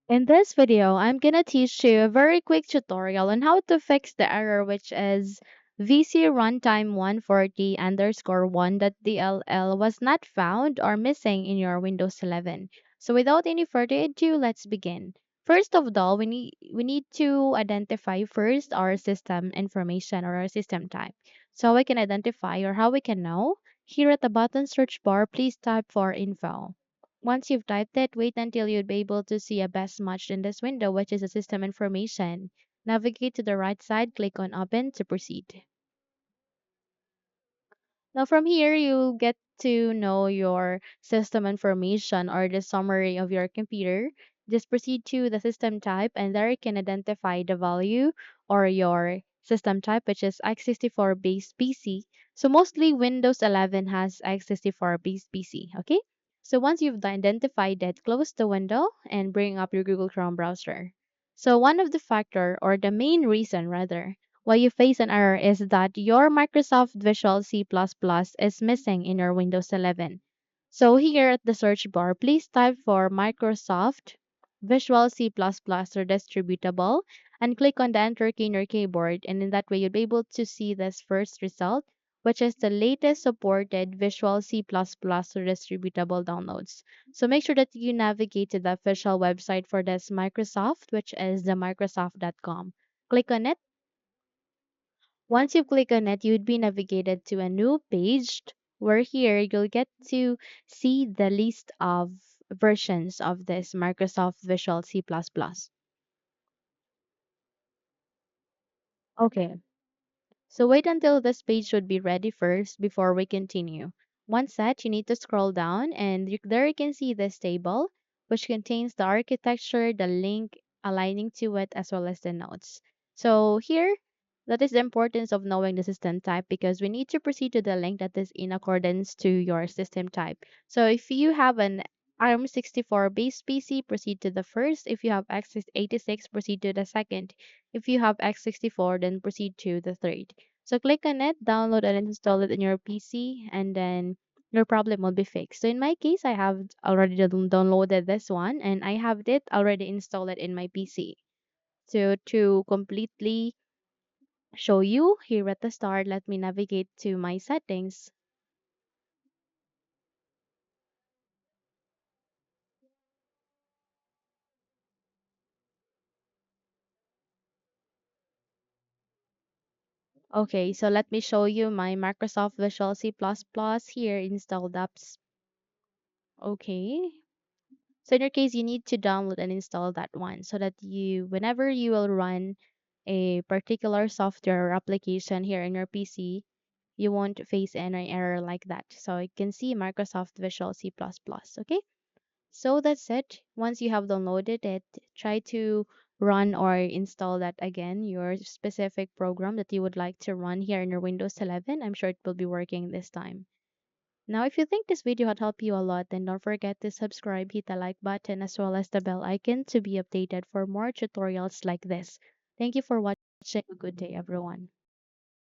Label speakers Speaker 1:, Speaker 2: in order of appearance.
Speaker 1: In this video, I'm gonna teach you a very quick tutorial on how to fix the error which is VCRUNTIME140_1.dll was not found or missing in your Windows 11. So without any further ado, let's begin. First of all, we need to identify first our system information or our system type. So we can identify or how we can know. Here at the bottom search bar, please type for info. Once you've typed it, wait until you'd be able to see a best match in this window, which is the system information. Navigate to the right side, click on Open to proceed. Now from here, you get to know your system information or the summary of your computer. Just proceed to the system type and there you can identify the value or your system type, which is x64 based PC. So mostly Windows 11 has x64 based PC, okay? So once you've identified it, close the window and bring up your Google Chrome browser. So one of the factor or the main reason rather why you face an error is that your Microsoft Visual C++ is missing in your Windows 11. So here at the search bar, please type for Microsoft Visual C++ or distributable and click on the enter key in your keyboard, and in that way you'll be able to see this first result, which is the latest supported Visual C++ or distributable downloads. So make sure that you navigate to the official website for this Microsoft, which is the microsoft.com. Click on it. Once you click on it, you'd be navigated to a new page where here you'll get to see the list of versions of this Microsoft Visual C++. Okay, so wait until this page should be ready first before we continue. Once set, you need to scroll down and there you can see this table, which contains the architecture, the link aligning to it, as well as the notes. So here, that is the importance of knowing the system type because we need to proceed to the link that is in accordance to your system type. So if you have an ARM64 based PC, proceed to the first. If you have x86, proceed to the second. If you have x64, then proceed to the third. So click on it, download and install it in your PC, and then your problem will be fixed. So in my case, I have already downloaded this one, and I have it already installed in my PC. So to completely show you here at the start, let me navigate to my settings. Okay, so let me show you my Microsoft Visual C++ here installed apps. Okay. So in your case, you need to download and install that one so that whenever you will run a particular software or application here in your PC, you won't face any error like that. So you can see Microsoft Visual C++. Okay. So that's it. Once you have downloaded it, try to run or install that again, your specific program that you would like to run here in your Windows 11. I'm sure it will be working this time. Now, if you think this video had helped you a lot, then don't forget to subscribe, hit the like button, as well as the bell icon to be updated for more tutorials like this. Thank you for watching. A good day, everyone.